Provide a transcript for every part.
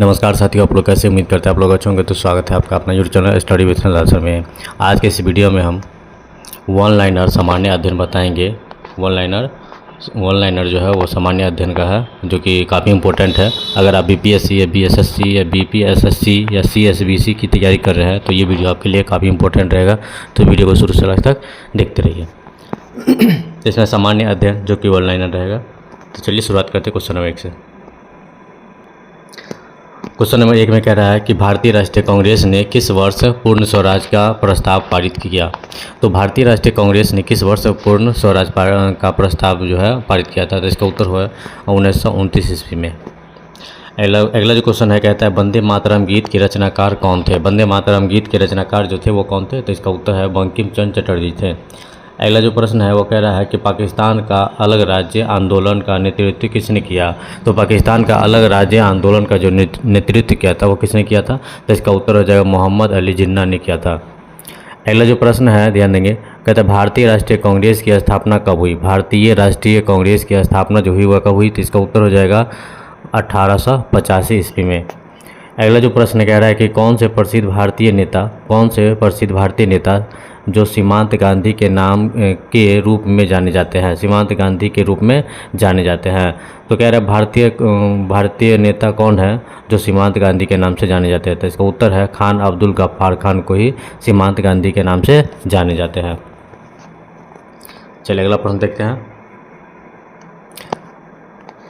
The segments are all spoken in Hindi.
नमस्कार साथियों, आप लोग कैसे? उम्मीद करते हैं आप लोग अच्छे होंगे। तो स्वागत है आपका अपना YouTube channel study with answer में। आज के इस वीडियो में हम वन लाइनर सामान्य अध्ययन बताएंगे। वन लाइनर जो है वो सामान्य अध्ययन का है, जो कि काफ़ी इंपॉर्टेंट है। अगर आप बीपीएससी या बीएसएससी या बीपीएसएससी या सीएसबीसी की तैयारी कर रहे हैं तो ये वीडियो आपके लिए काफ़ी इंपॉर्टेंट रहेगा। तो वीडियो को शुरू से लास्ट तक देखते रहिए। इसमें सामान्य अध्ययन जो कि वन लाइनर रहेगा। तो चलिए शुरुआत करते हैं क्वेश्चन नंबर 1 से। क्वेश्चन नंबर 1 में कह रहा है कि भारतीय राष्ट्रीय कांग्रेस ने किस वर्ष पूर्ण स्वराज का प्रस्ताव पारित किया। तो भारतीय राष्ट्रीय कांग्रेस ने किस वर्ष पूर्ण स्वराज का प्रस्ताव जो है पारित किया था। तो इसका उत्तर हुआ 1929 ईस्वी में। अगला जो क्वेश्चन है, कहता है वंदे मातरम गीत के रचनाकार कौन थे। वंदे मातरम गीत के रचनाकार जो थे वो कौन थे। तो इसका उत्तर है बंकिम चंद्र चटर्जी थे। अगला जो प्रश्न है वो कह रहा है कि पाकिस्तान का अलग राज्य आंदोलन का नेतृत्व किसने किया। तो पाकिस्तान का अलग राज्य आंदोलन का जो नेतृत्व किया था वो किसने किया था। तो इसका उत्तर हो जाएगा मोहम्मद अली जिन्ना ने किया था। अगला जो प्रश्न है ध्यान देंगे, कहता है भारतीय राष्ट्रीय कांग्रेस की स्थापना कब हुई। भारतीय राष्ट्रीय कांग्रेस की स्थापना जो हुई वह कब हुई। तो इसका उत्तर हो जाएगा 1885 ईस्वी में। अगला जो प्रश्न कह रहा है कि कौन से प्रसिद्ध भारतीय नेता जो सीमांत गांधी के नाम के रूप में जाने जाते हैं। सीमांत गांधी के रूप में जाने जाते हैं। तो कह रहा है भारतीय नेता कौन है जो सीमांत गांधी के नाम से जाने जाते हैं। तो इसका उत्तर है खान अब्दुल गफ्फार खान को ही सीमांत गांधी के नाम से जाने जाते हैं। चलिए अगला प्रश्न देखते हैं।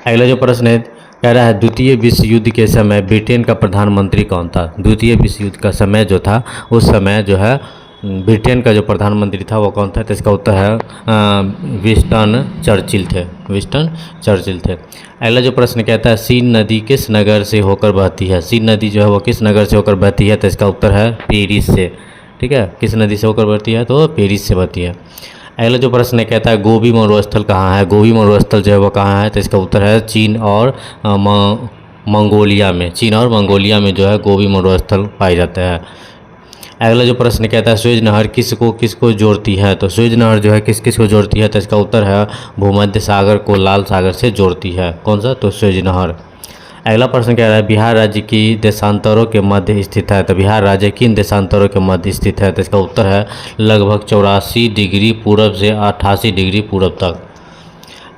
अगला जो प्रश्न है कह रहा है द्वितीय विश्व युद्ध के समय ब्रिटेन का प्रधानमंत्री कौन था। द्वितीय विश्व युद्ध का समय जो था उस समय जो है ब्रिटेन का जो प्रधानमंत्री था वो कौन था। तो इसका उत्तर है विंस्टन चर्चिल थे। अगला जो प्रश्न कहता है सीन नदी किस नगर से होकर बहती है। सीन नदी जो है वो किस नगर से होकर बहती है। तो इसका उत्तर है पेरिस से। ठीक है, किस नदी से होकर बहती है तो पेरिस से बहती है। अगला जो प्रश्न कहता है गोबी मरुस्थल कहाँ है। गोबी मरुस्थल जो है वो कहाँ है। तो इसका उत्तर है चीन और मंगोलिया में जो है गोबी मरुस्थल पाए जाते हैं। अगला जो प्रश्न कहता है सुएज नहर किसको जोड़ती है। तो सुएज नहर जो है किस को जोड़ती है। तो इसका उत्तर है भूमध्य सागर को लाल सागर से जोड़ती है। कौन सा। तो सुएज नहर। अगला प्रश्न कह रहा है बिहार राज्य की देशांतरों के मध्य स्थित है। तो बिहार राज्य किन देशांतरों के मध्य स्थित है। तो इसका उत्तर है लगभग 84 डिग्री पूरब से 88 डिग्री पूरब तक।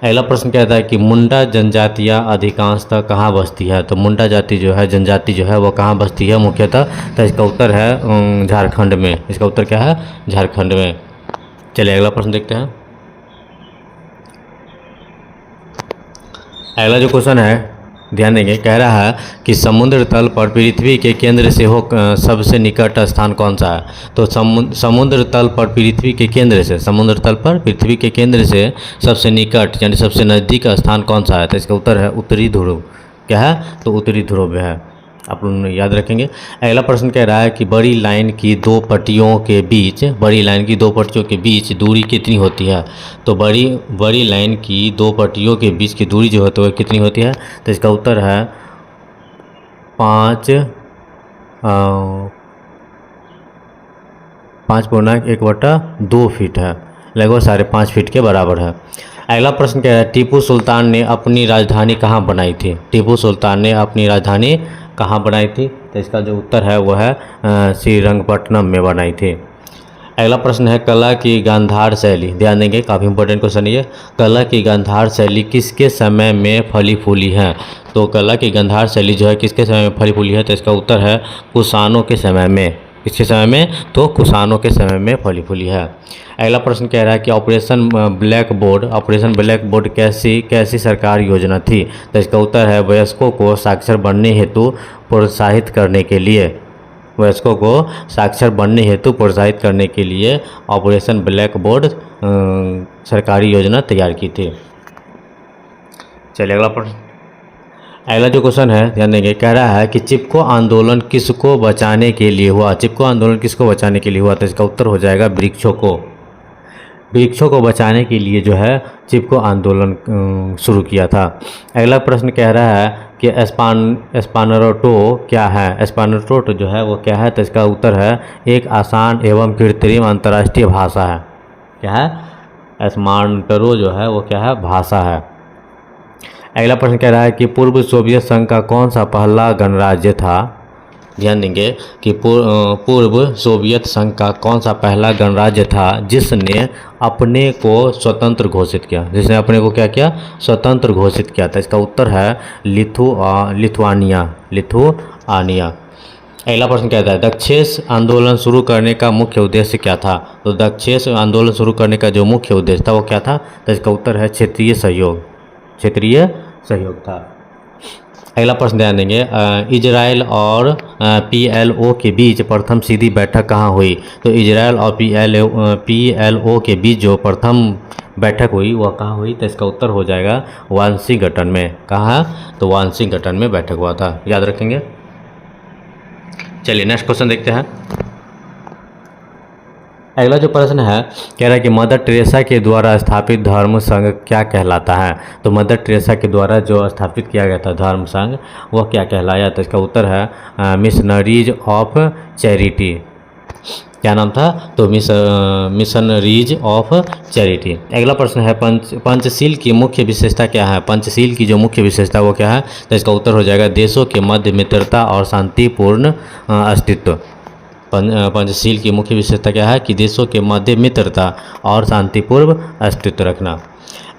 अगला प्रश्न कहता है कि मुंडा जनजातियाँ अधिकांशतः कहाँ बसती है। तो मुंडा जनजाति जो है वो कहाँ बसती है मुख्यतः। तो इसका उत्तर है झारखंड में। इसका उत्तर क्या है झारखंड में। चलिए अगला प्रश्न देखते हैं। अगला जो क्वेश्चन है ध्यान देंगे, कह रहा है कि समुद्र तल पर पृथ्वी के केंद्र से सबसे निकट स्थान कौन सा है। तो समुद्र तल पर पृथ्वी के केंद्र से सबसे निकट यानी सबसे नज़दीक स्थान कौन सा है। तो इसका उत्तर है उत्तरी ध्रुव। क्या है तो उत्तरी ध्रुव में है। आप लोग याद रखेंगे। अगला प्रश्न कह रहा है कि बड़ी लाइन की दो पट्टियों के बीच दूरी कितनी होती है। तो बड़ी लाइन की दो पट्टियों के बीच की दूरी जो है तो वह कितनी होती है। तो इसका उत्तर है 5.1/2 फीट है, लगभग 5.5 फीट के बराबर है। अगला प्रश्न कह रहा है टीपू सुल्तान ने अपनी राजधानी कहाँ बनाई थी। तो इसका जो उत्तर है वो है श्रीरंगपट्टनम में बनाई थी। अगला प्रश्न है कला की गांधार शैली। ध्यान देंगे, काफ़ी इंपॉर्टेंट क्वेश्चन ये। कला की गांधार शैली किसके समय में फली फूली है। तो कला की गांधार शैली जो है किसके समय में फली फूली है। तो इसका उत्तर है कुषाणों के समय में। किसके समय में तो कुषाणों के समय में फली फूली है। अगला प्रश्न कह रहा है कि ऑपरेशन ब्लैक बोर्ड कैसी सरकार योजना थी। तो इसका उत्तर है वयस्कों को साक्षर बनने हेतु प्रोत्साहित करने के लिए ऑपरेशन ब्लैक बोर्ड सरकारी योजना तैयार की थी। चलिए अगला जो क्वेश्चन है ध्यान देंगे, कह रहा है कि चिपको आंदोलन किसको बचाने के लिए हुआ। तो इसका उत्तर हो जाएगा वृक्षों को बचाने के लिए जो है चिपको आंदोलन शुरू किया था। अगला प्रश्न कह रहा है कि एस्पानरोटो क्या है। एस्पानरोटो जो है वो क्या है। तो इसका उत्तर है एक आसान एवं कृत्रिम अंतर्राष्ट्रीय भाषा है। क्या है एस्पानरो जो है वो क्या है भाषा है। अगला प्रश्न कह रहा है कि पूर्व सोवियत संघ का कौन सा पहला गणराज्य था। ध्यान देंगे कि पूर्व सोवियत संघ का कौन सा पहला गणराज्य था जिसने अपने को स्वतंत्र घोषित किया, जिसने अपने को क्या किया, स्वतंत्र घोषित किया था। इसका उत्तर है लिथुआनिया। अगला प्रश्न कहता है दक्षेस आंदोलन शुरू करने का मुख्य उद्देश्य क्या था। तो दक्षेस आंदोलन शुरू करने का जो मुख्य उद्देश्य था वो क्या था। तो इसका उत्तर है क्षेत्रीय सहयोग था। अगला प्रश्न ध्यान देंगे इजराइल और PLO के बीच प्रथम सीधी बैठक कहाँ हुई। तो इजराइल और PLO के बीच जो प्रथम बैठक हुई वह कहाँ हुई। तो इसका उत्तर हो जाएगा वाशिंगटन में। कहाँ, तो वाशिंगटन में बैठक हुआ था, याद रखेंगे। चलिए नेक्स्ट क्वेश्चन देखते हैं। अगला जो प्रश्न है कह रहा है कि मदर टेरेसा के द्वारा स्थापित धर्म संघ क्या कहलाता है। तो मदर टेरेसा के द्वारा जो स्थापित किया गया था धर्म संघ वह क्या कहलाया। तो इसका उत्तर है मिशनरीज ऑफ चैरिटी। क्या नाम था, तो मिशनरीज ऑफ चैरिटी। अगला प्रश्न है पंचशील की मुख्य विशेषता क्या है। पंचशील की जो मुख्य विशेषता वो क्या है। तो इसका उत्तर हो जाएगा देशों के मध्य मित्रता और शांतिपूर्ण अस्तित्व। पंचशील की मुख्य विशेषता क्या है कि देशों के मध्य मित्रता और शांतिपूर्ण अस्तित्व रखना।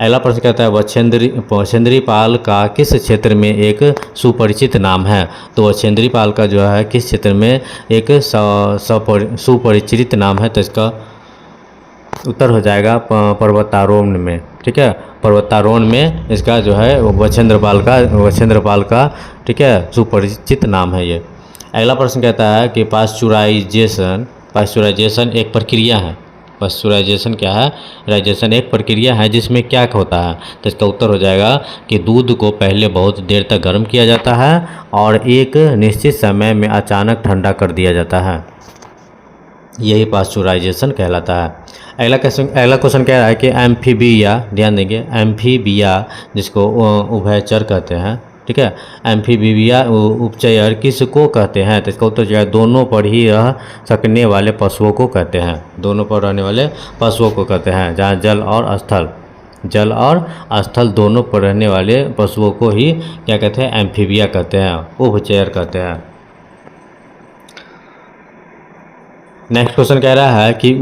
अगला प्रश्न कहता है वछेंद्री पाल का किस क्षेत्र में एक सुपरिचित नाम है। तो वछेंद्री पाल का जो है किस क्षेत्र में एक सुपरिचित नाम है। तो इसका उत्तर हो जाएगा पर्वतारोहण में। ठीक है, पर्वतारोहण में इसका जो है वछेंद्र पाल का ठीक है सुपरिचित नाम है ये। अगला प्रश्न कहता है कि पाश्चुराइजेशन एक प्रक्रिया है। पाश्चुराइजेशन क्या है, राइजेशन एक प्रक्रिया है जिसमें क्या होता है। तो इसका उत्तर हो जाएगा कि दूध को पहले बहुत देर तक गर्म किया जाता है और एक निश्चित समय में अचानक ठंडा कर दिया जाता है, यही पाश्चुराइजेशन कहलाता है। अगला क्वेश्चन कह रहा है कि एम्फीबिया, ध्यान देंगे एम्फीबिया जिसको उभयचर कहते हैं। ठीक है, एम्फीबिया उपचर किसको कहते हैं। तो इसका उत्तर जो है दोनों पर ही रह सकने वाले पशुओं को कहते हैं। दोनों पर रहने वाले पशुओं को कहते हैं, जहाँ जल और स्थल दोनों पर रहने वाले पशुओं को ही क्या कहते हैं, एम्फीबिया कहते हैं, उभचर कहते हैं। नेक्स्ट क्वेश्चन कह रहा है कि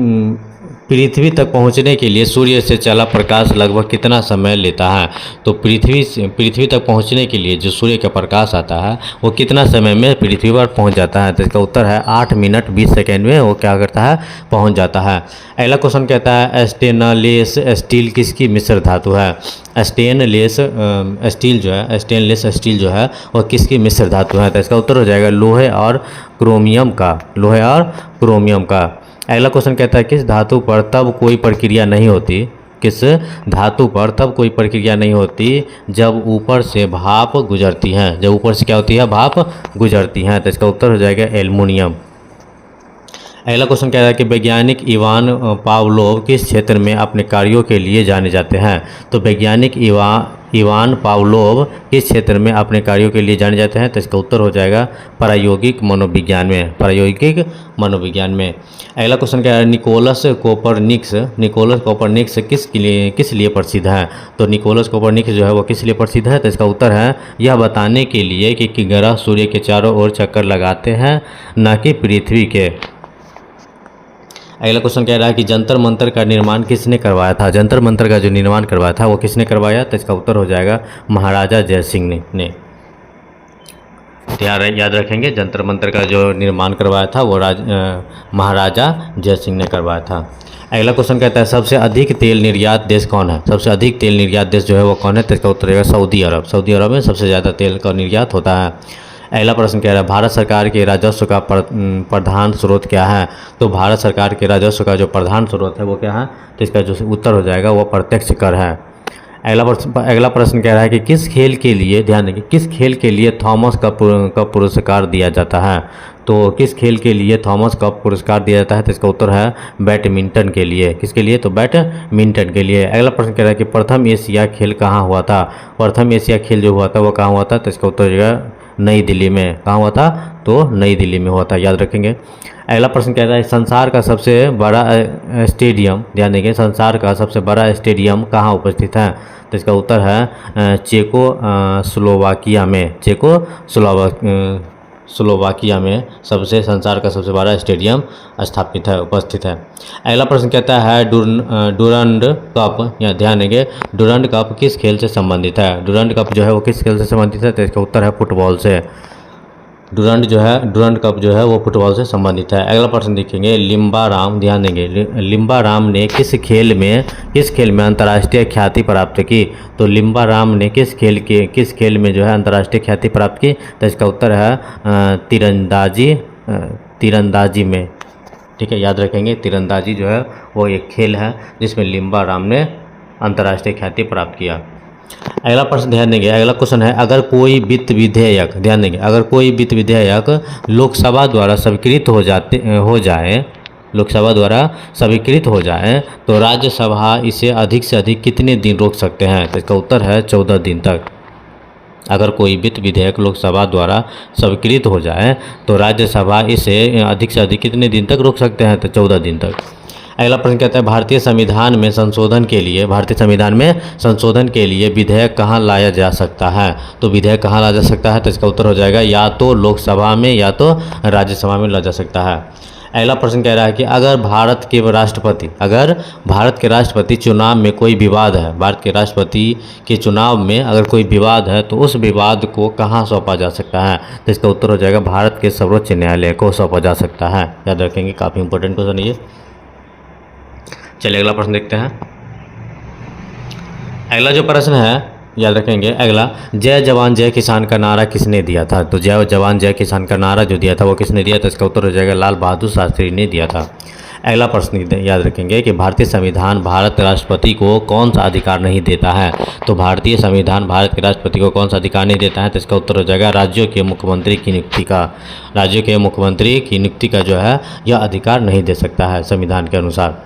पृथ्वी तक पहुंचने के लिए सूर्य से चला प्रकाश लगभग कितना समय लेता है। तो पृथ्वी तक पहुंचने के लिए जो सूर्य का प्रकाश आता है वो कितना समय में पृथ्वी पर पहुंच जाता है। तो इसका उत्तर है 8 मिनट 20 सेकेंड में वो क्या करता है, पहुंच जाता है। अगला क्वेश्चन कहता है स्टेनलेस स्टील किसकी मिश्र धातु है। स्टेनलेस स्टील जो है वह किसकी मिश्र धातु है। तो इसका उत्तर हो जाएगा लोहे और क्रोमियम का। अगला क्वेश्चन कहता है किस धातु पर तब कोई प्रक्रिया नहीं होती जब ऊपर से भाप गुजरती है। जब ऊपर से क्या होती है, भाप गुजरती है। तो इसका उत्तर हो जाएगा एल्युमिनियम। अगला क्वेश्चन कह रहा है कि वैज्ञानिक इवान पावलोव किस क्षेत्र में अपने कार्यों के लिए जाने जाते हैं। तो वैज्ञानिक इवान पावलोव किस क्षेत्र में अपने कार्यों के लिए जाने जाते हैं। तो इसका उत्तर हो जाएगा प्रायोगिक मनोविज्ञान में। अगला क्वेश्चन क्या है निकोलस कोपरनिक्स किस लिए प्रसिद्ध है। तो निकोलस कोपरनिक्स जो है वो किस लिए प्रसिद्ध है। तो इसका उत्तर है यह बताने के लिए कि ग्रह सूर्य के चारों ओर चक्कर लगाते हैं न कि पृथ्वी के। अगला क्वेश्चन कह रहा है कि जंतर मंतर का निर्माण किसने करवाया था। जंतर मंतर का जो निर्माण करवाया था वो किसने करवाया। तो इसका उत्तर हो जाएगा महाराजा जयसिंह ने। याद रखेंगे जंतर मंतर का जो निर्माण करवाया था वो महाराजा जयसिंह ने करवाया था। अगला क्वेश्चन कहता है सबसे अधिक तेल निर्यात देश कौन है। सबसे अधिक तेल निर्यात देश जो है वो कौन है। तो इसका उत्तर रहेगा सऊदी अरब में सबसे ज़्यादा तेल का निर्यात होता है। अगला प्रश्न कह रहा है भारत सरकार के राजस्व का प्रधान स्रोत क्या है। तो भारत सरकार के राजस्व का जो प्रधान स्रोत है वो क्या है। तो इसका जो उत्तर हो जाएगा वो प्रत्यक्ष कर है। अगला प्रश्न कह रहा है कि किस खेल के लिए, ध्यान देंगे, किस खेल के लिए थॉमस कप पुरस्कार दिया जाता है। तो किस खेल के लिए थॉमस कप पुरस्कार दिया जाता है। तो इसका उत्तर है बैडमिंटन के लिए। किसके लिए, तो बैडमिंटन के लिए। अगला प्रश्न कह रहा है कि प्रथम एशिया खेल कहाँ हुआ था। प्रथम एशिया खेल जो हुआ था वो कहाँ हुआ था। तो इसका उत्तर हो जाएगा नई दिल्ली में। कहाँ हुआ था, तो नई दिल्ली में हुआ था, याद रखेंगे। अगला प्रश्न कहता है संसार का सबसे बड़ा स्टेडियम, ध्यान देंगे, संसार का सबसे बड़ा स्टेडियम कहाँ उपस्थित है? तो इसका उत्तर है स्लोवाकिया में, स्लोवाकिया में सबसे संसार का सबसे बड़ा स्टेडियम स्थापित है, उपस्थित है। अगला प्रश्न कहता है डुरंड कप, या ध्यान देंगे, डुरंड कप किस खेल से संबंधित है? डुरंड कप जो है वो किस खेल से संबंधित है? तो इसका उत्तर है फुटबॉल से। डुरंड कप जो है वो फुटबॉल से संबंधित है। अगला प्रश्न देखेंगे लिम्बाराम, ध्यान देंगे, लिम्बाराम ने किस खेल में अंतर्राष्ट्रीय ख्याति प्राप्त की? तो लिम्बाराम ने किस खेल में जो है अंतर्राष्ट्रीय ख्याति प्राप्त की? तो इसका उत्तर है तीरंदाजी में। ठीक है, याद रखेंगे, तीरंदाजी जो है वो एक खेल है जिसमें लिम्बाराम ने अंतर्राष्ट्रीय ख्याति प्राप्त किया। अगला प्रश्न ध्यान देंगे, अगला क्वेश्चन है अगर कोई वित्त विधेयक, ध्यान देंगे, अगर कोई वित्त विधेयक लोकसभा द्वारा स्वीकृत हो जाए तो राज्यसभा इसे अधिक से अधिक कितने दिन रोक सकते हैं? तो इसका उत्तर है 14 दिन तक। अगर कोई वित्त विधेयक लोकसभा द्वारा स्वीकृत हो जाए तो राज्यसभा इसे अधिक से अधिक कितने दिन तक रोक सकते हैं? तो 14 दिन तक। अगला प्रश्न कहता है भारतीय संविधान में संशोधन के लिए विधेयक कहाँ लाया जा सकता है? तो विधेयक कहाँ लाया जा सकता है? तो इसका उत्तर हो जाएगा या तो लोकसभा में या तो राज्यसभा में लाया जा सकता है। अगला प्रश्न कह रहा है कि अगर भारत के राष्ट्रपति चुनाव में कोई विवाद है, भारत के राष्ट्रपति के चुनाव में अगर कोई विवाद है तो उस विवाद को कहाँ सौंपा जा सकता है? तो इसका उत्तर हो जाएगा भारत के सर्वोच्च न्यायालय को सौंपा जा सकता है। याद रखेंगे, काफ़ी इंपॉर्टेंट क्वेश्चन है ये। चलिए अगला प्रश्न देखते हैं। अगला जो प्रश्न है, याद रखेंगे, अगला जय जवान जय किसान का नारा किसने दिया था? तो जय जवान जय किसान का नारा जो दिया था वो किसने दिया था? इसका उत्तर हो जाएगा लाल बहादुर शास्त्री ने दिया था। अगला प्रश्न याद रखेंगे कि भारतीय संविधान भारत राष्ट्रपति को कौन सा अधिकार नहीं देता है? तो भारतीय संविधान भारत के राष्ट्रपति को कौन सा अधिकार नहीं देता है? तो इसका उत्तर हो जाएगा राज्यों के मुख्यमंत्री की नियुक्ति का जो है यह अधिकार नहीं दे सकता है संविधान के अनुसार।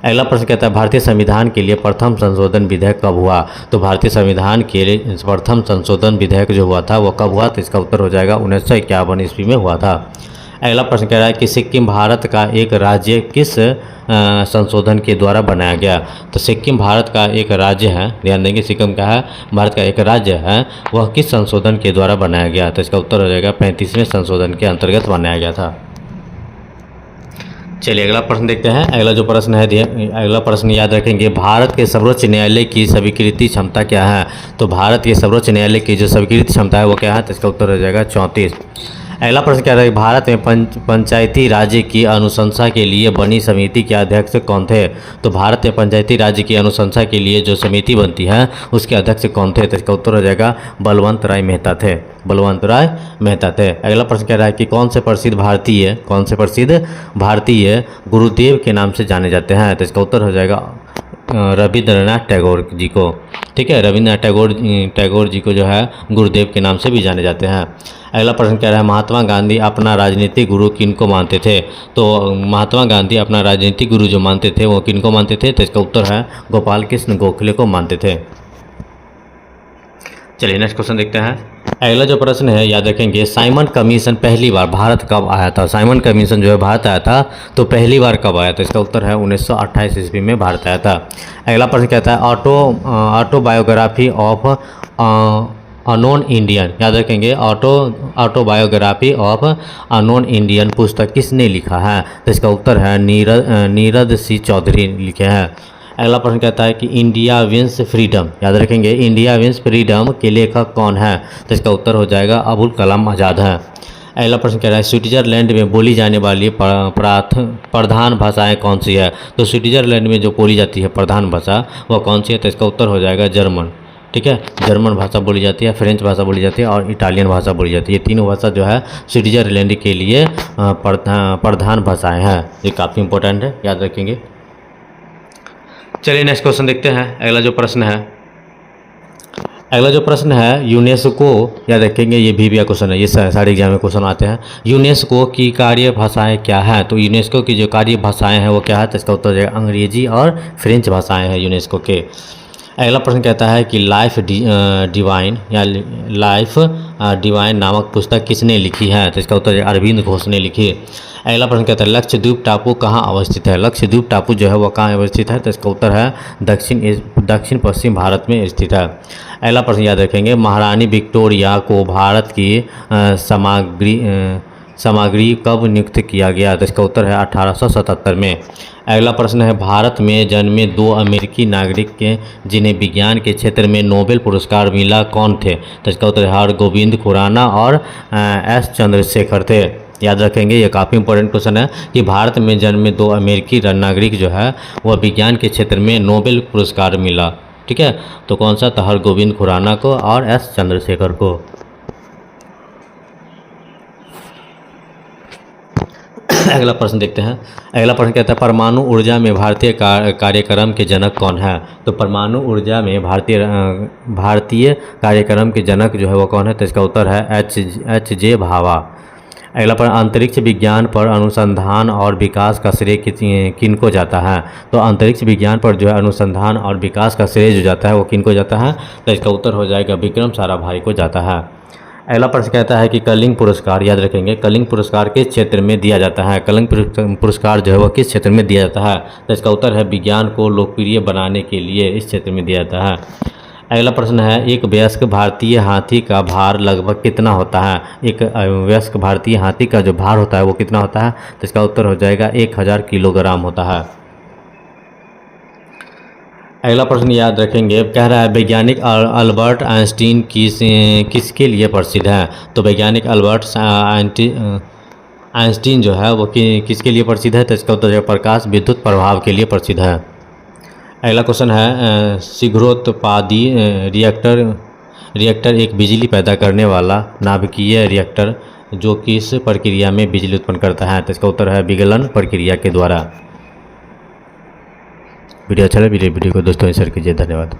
अगला प्रश्न कहता है भारतीय संविधान के लिए प्रथम संशोधन विधेयक कब हुआ? तो भारतीय संविधान के लिए प्रथम संशोधन विधेयक जो हुआ था वो कब हुआ? तो इसका उत्तर हो जाएगा 1951 ईस्वी में हुआ था। अगला प्रश्न कह रहा है कि सिक्किम भारत का एक राज्य किस संशोधन के द्वारा बनाया गया? तो सिक्किम भारत का एक राज्य है, ध्यान देंगे, सिक्किम का है भारत का एक राज्य है, वह किस संशोधन के द्वारा बनाया गया? तो इसका उत्तर हो जाएगा 35वें संशोधन के अंतर्गत बनाया गया था। चलिए अगला प्रश्न देखते हैं। अगला जो प्रश्न है, अगला प्रश्न याद रखेंगे, भारत के सर्वोच्च न्यायालय की स्वीकृति क्षमता क्या है? तो भारत के सर्वोच्च न्यायालय की जो स्वीकृति क्षमता है वो क्या है? तो इसका उत्तर हो जाएगा 34। अगला प्रश्न क्या है, भारत में पंचायती राज्य की अनुशंसा के लिए बनी समिति के अध्यक्ष कौन थे? तो भारत में पंचायती राज्य की अनुशंसा के लिए जो समिति बनती है उसके अध्यक्ष कौन थे? तो इसका उत्तर हो जाएगा बलवंत राय मेहता थे। अगला प्रश्न कह रहा है कि कौन से प्रसिद्ध भारतीय गुरुदेव के नाम से जाने जाते हैं? तो इसका उत्तर हो जाएगा रविंद्रनाथ टैगोर जी को। ठीक है, रविंद्रनाथ टैगोर जी को जो है गुरुदेव के नाम से भी जाने जाते हैं। अगला प्रश्न कह रहा है महात्मा गांधी अपना राजनीतिक गुरु किनको मानते थे? तो महात्मा गांधी अपना राजनीतिक गुरु जो मानते थे वो किनको मानते थे? तो इसका उत्तर है गोपाल कृष्ण गोखले को मानते थे। चलिए नेक्स्ट क्वेश्चन देखते हैं। अगला जो प्रश्न है, याद रखेंगे, साइमन कमीशन पहली बार भारत कब आया था? साइमन कमीशन जो है भारत आया था तो पहली बार कब आया था? इसका उत्तर है 1928 ईस्वी में भारत आया था। अगला प्रश्न कहता है ऑटोबायोग्राफी ऑफ अनोन इंडियन, याद रखेंगे, ऑटोबायोग्राफी ऑफ अनोन इंडियन पुस्तक किसने लिखा है? तो इसका उत्तर है नीरद सी चौधरी लिखे हैं। अगला प्रश्न कहता है कि इंडिया विंस फ्रीडम, याद रखेंगे, इंडिया विंस फ्रीडम के लेखक कौन है? तो इसका उत्तर हो जाएगा अबुल कलाम आज़ाद हैं। अगला प्रश्न कह रहा है स्विट्जरलैंड में बोली जाने वाली प्रधान भाषाएं कौन सी है? तो स्विट्जरलैंड में जो बोली जाती है प्रधान भाषा वह कौन सी है? तो इसका उत्तर हो जाएगा जर्मन। ठीक है, जर्मन भाषा बोली जाती है, फ्रेंच भाषा बोली जाती है और इटालियन भाषा बोली जाती है। ये तीनों भाषा जो है स्विट्जरलैंड के लिए प्रधान भाषाएँ हैं। ये काफ़ी इंपॉर्टेंट है, याद रखेंगे। चलिए नेक्स्ट क्वेश्चन देखते हैं। अगला जो प्रश्न है यूनेस्को, याद रखेंगे, ये भी क्वेश्चन है, ये सारे एग्जाम में क्वेश्चन आते हैं। यूनेस्को की कार्य भाषाएं क्या है? तो यूनेस्को की जो कार्य भाषाएं हैं वो क्या है? तो इसका उत्तर हो जाएगा अंग्रेजी और फ्रेंच भाषाएं हैं यूनेस्को के। अगला प्रश्न कहता है कि लाइफ डिवाइन या लाइफ डिवाइन नामक पुस्तक किसने लिखी है? तो इसका उत्तर है अरविंद घोष ने लिखी। अगला प्रश्न कहता है लक्षद्वीप टापू कहाँ अवस्थित है? लक्षद्वीप टापू जो है वह कहाँ अवस्थित है? तो इसका उत्तर है दक्षिण पश्चिम भारत में स्थित है। अगला प्रश्न याद रखेंगे, महारानी विक्टोरिया को भारत की सामग्री कब नियुक्त किया गया? तो इसका उत्तर है 1877 में। अगला प्रश्न है, भारत में जन्मे 2 अमेरिकी नागरिक के जिन्हें विज्ञान के क्षेत्र में नोबेल पुरस्कार मिला कौन थे? तो इसका उत्तर है हरगोविंद खुराना और एस चंद्रशेखर थे। याद रखेंगे, ये काफ़ी इंपॉर्टेंट क्वेश्चन है कि भारत में जन्मे 2 अमेरिकी नागरिक जो है वह विज्ञान के क्षेत्र में नोबेल पुरस्कार मिला। ठीक है, तो कौन सा? तो हरगोविंद खुराना को और एस चंद्रशेखर को। अगला प्रश्न देखते हैं। अगला प्रश्न कहता है परमाणु ऊर्जा में भारतीय कार्यक्रम के जनक कौन है? तो परमाणु ऊर्जा में भारतीय कार्यक्रम के जनक जो है वो कौन है? तो इसका उत्तर है एच जे भाभा। अगला प्रश्न, अंतरिक्ष विज्ञान पर अनुसंधान और विकास का श्रेय किनको जाता है? तो अंतरिक्ष विज्ञान पर जो है अनुसंधान और विकास का श्रेय जो जाता है वो किनको जाता है? तो इसका उत्तर हो जाएगा विक्रम साराभाई को जाता है। अगला प्रश्न कहता है कि कलिंग पुरस्कार, याद रखेंगे, कलिंग पुरस्कार किस क्षेत्र में दिया जाता है? कलिंग पुरस्कार जो है वह किस क्षेत्र में दिया जाता है? तो इसका उत्तर है विज्ञान को लोकप्रिय बनाने के लिए इस क्षेत्र में दिया जाता है। अगला प्रश्न है, एक वयस्क भारतीय हाथी का भार लगभग कितना होता है? एक वयस्क भारतीय हाथी का जो भार होता है वो कितना होता है? तो इसका उत्तर हो जाएगा 1000 किलोग्राम होता है। अगला प्रश्न याद रखेंगे, कह रहा है वैज्ञानिक अल्बर्ट आइंस्टीन किसके लिए प्रसिद्ध है? तो वैज्ञानिक अल्बर्ट आइंस्टीन जो है वो किसके लिए प्रसिद्ध है? तो इसका उत्तर है प्रकाश विद्युत प्रभाव के लिए प्रसिद्ध है। अगला क्वेश्चन है, शीघ्रोत्पादी रिएक्टर एक बिजली पैदा करने वाला नाभिकीय रिएक्टर जो किस प्रक्रिया में बिजली उत्पन्न करता है? तो इसका उत्तर है विगलन प्रक्रिया के द्वारा। वीडियो अच्छा लगे वीडियो को दोस्तों शेयर कीजिए। धन्यवाद।